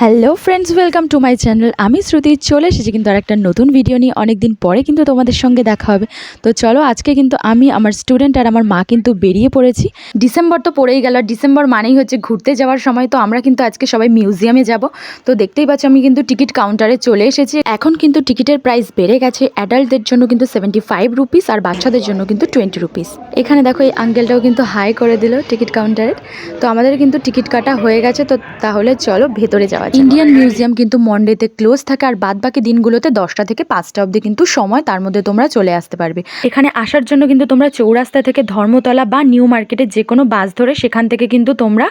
Hello friends, welcome to my channel. আমি শ্রুতি চলে এসেছি কিন্তু আর একটা নতুন ভিডিও নিয়ে। অনেক দিন পরে কিন্তু তোমাদের সঙ্গে দেখা হবে। তো চলো, আজকে কিন্তু আমি, আমার স্টুডেন্ট আর আমার মা কিন্তু বেরিয়ে পড়েছি। ডিসেম্বর তো পড়েই গেল, ডিসেম্বর মানেই হচ্ছে ঘুরতে যাওয়ার সময়। তো আমরা কিন্তু আজকে সবাই মিউজিয়ামে যাব। তো দেখতেই পাচ্ছ আমি কিন্তু টিকিট কাউন্টারে চলে এসেছি। এখন কিন্তু টিকিটের প্রাইস বেড়ে গেছে। অ্যাডাল্টদের জন্য কিন্তু 75 রুপিস আর বাচ্চাদের জন্য কিন্তু 20 রুপিস। এখানে দেখো এই আঙ্কেলটাও কিন্তু হাই করে দিল টিকিট কাউন্টারে। তো আমাদের কিন্তু টিকিট কাটা হয়ে গেছে। তো তাহলে চলো ভেতরে যাওয়া যাক। ইন্ডিয়ান মিউজিয়াম কিন্তু মন্ডেতে ক্লোজ থাকে, আর বাদ বাকি দিনগুলোতে 10টা থেকে 5টা অবধি কিন্তু সময়, তার মধ্যে তোমরা চলে আসতে পারবে। এখানে আসার জন্য কিন্তু তোমরা চৌরাস্তা থেকে ধর্মতলা বা নিউ মার্কেটের যে কোনো বাস ধরে সেখান থেকে কিন্তু তোমরা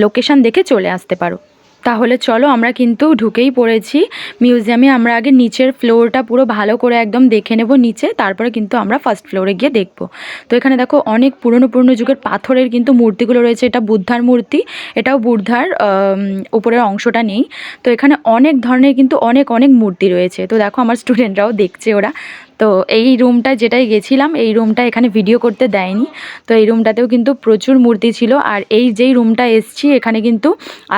লোকেশন দেখে চলে আসতে পারো। তাহলে চলো, আমরা কিন্তু ঢুকেই পড়েছি মিউজিয়ামে। আমরা আগে নিচের ফ্লোরটা পুরো ভালো করে একদম দেখে নেব নিচে, তারপরে কিন্তু আমরা ফার্স্ট ফ্লোরে গিয়ে দেখব। তো এখানে দেখো অনেক পুরনো যুগের পাথরের কিন্তু মূর্তিগুলো রয়েছে। এটা বুদ্ধার মূর্তি, এটাও বুদ্ধার উপরের অংশটা নেই। তো এখানে অনেক ধরনের কিন্তু অনেক মূর্তি রয়েছে। তো দেখো আমার স্টুডেন্টরাও দেখছে ওরা। তো এই রুমটা যেটাই গেছিলাম, এই রুমটা এখানে ভিডিও করতে দেয়নি। তো এই রুমটাতেও কিন্তু প্রচুর মূর্তি ছিল। আর এই যেই রুমটা এসছি, এখানে কিন্তু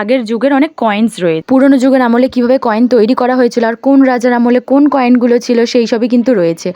আগের যুগের অনেক কয়েন্স রয়েছে। পুরনো যুগের আমলে কিভাবে কয়েন তৈরি করা হয়েছিল আর কোন রাজার আমলে কোন কয়েনগুলো ছিল সেই সবই কিন্তু রয়েছে।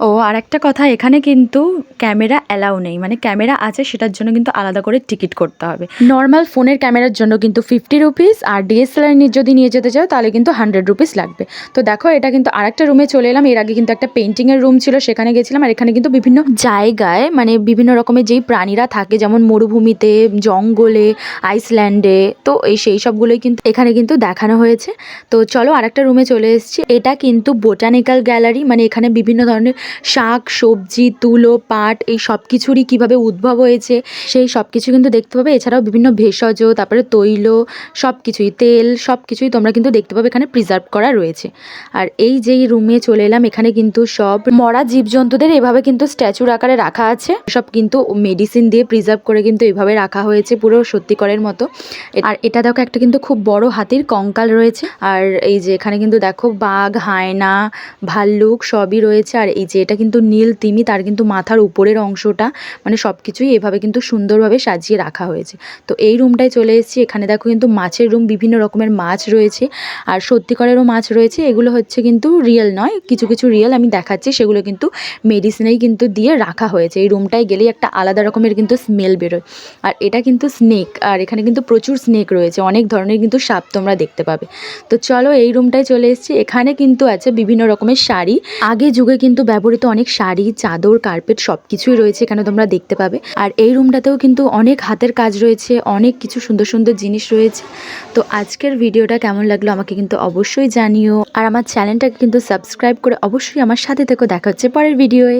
ও আর একটা কথা, এখানে কিন্তু ক্যামেরা অ্যালাউ নেই, মানে ক্যামেরা আছে সেটার জন্য কিন্তু আলাদা করে টিকিট করতে হবে। নর্মাল ফোনের ক্যামেরার জন্য কিন্তু 50 রুপিস, আর ডিএসএলআর যদি নিয়ে যেতে চাও তাহলে কিন্তু 100 রুপিস লাগবে। তো দেখো এটা কিন্তু আরেকটা রুমে চলে এলাম। এর আগে কিন্তু একটা পেন্টিংয়ের রুম ছিল, সেখানে গেছিলাম। আর এখানে কিন্তু বিভিন্ন জায়গায় মানে বিভিন্ন রকমের যেই প্রাণীরা থাকে, যেমন মরুভূমিতে, জঙ্গলে, আইসল্যান্ডে, তো সেই সবগুলোই কিন্তু এখানে কিন্তু দেখানো হয়েছে। তো চলো আরেকটা রুমে চলে এসেছি। এটা কিন্তু বোটানিক্যাল গ্যালারি, মানে এখানে বিভিন্ন ধরনের শাক সবজি, তুলো, পাট, এই সব কিছুরই কীভাবে উদ্ভব হয়েছে সেই সব কিছু কিন্তু দেখতে পাবে। এছাড়াও বিভিন্ন ভেষজ, তারপরে তৈল, সব কিছুই, তেল, সব কিছুই তোমরা কিন্তু দেখতে পাবে এখানে প্রিজার্ভ করা রয়েছে। আর এই যেই রুমে চলে এলাম, এখানে কিন্তু সব মরা জীবজন্তুদের এভাবে কিন্তু স্ট্যাচুর আকারে রাখা আছে। সব কিন্তু মেডিসিন দিয়ে প্রিজার্ভ করে কিন্তু এভাবে রাখা হয়েছে, পুরো সত্যিকারের মতো। আর এটা দেখো একটা কিন্তু খুব বড় হাতির কঙ্কাল রয়েছে। আর এই যে এখানে কিন্তু দেখো বাঘ, হায়না, ভাল্লুক সবই রয়েছে। আর এই যে এটা কিন্তু নীল তিমি, তার কিন্তু মাথার উপরের অংশটা, মানে সব কিছুই এভাবে কিন্তু সুন্দরভাবে সাজিয়ে রাখা হয়েছে। তো এই রুমটায় চলে এসেছি। এখানে দেখো কিন্তু মাছের রুম, বিভিন্ন রকমের মাছ রয়েছে আর সত্যিকারেরও মাছ রয়েছে। এগুলো হচ্ছে কিন্তু রিয়েল নয়, কিছু কিছু রিয়েল আমি দেখাচ্ছি, সেগুলো কিন্তু মেডিসিনেই কিন্তু দিয়ে রাখা হয়েছে। এই রুমটায় গেলেই একটা আলাদা রকমের কিন্তু স্মেল বেরোয়। আর এটা কিন্তু স্নেক, আর এখানে কিন্তু প্রচুর স্নেক রয়েছে, অনেক ধরনের কিন্তু সাপ তোমরা দেখতে পাবে। তো চলো এই রুমটায় চলে এসেছি। এখানে কিন্তু আছে বিভিন্ন রকমের শাড়ি, আগে যুগে কিন্তু ব্যবহৃত অনেক শাড়ি, চাদর, কার্পেট সব কিছুই রয়েছে এখানে তোমরা দেখতে পাবে। আর এই রুমটাতেও কিন্তু অনেক হাতের কাজ রয়েছে, অনেক কিছু সুন্দর সুন্দর জিনিস রয়েছে। তো আজকের ভিডিওটা কেমন লাগলো আমাকে কিন্তু অবশ্যই জানিও। আর আমার চ্যানেলটাকে কিন্তু সাবস্ক্রাইব করে অবশ্যই আমার সাথে থেকো। দেখা হচ্ছে পরের ভিডিওয়ে।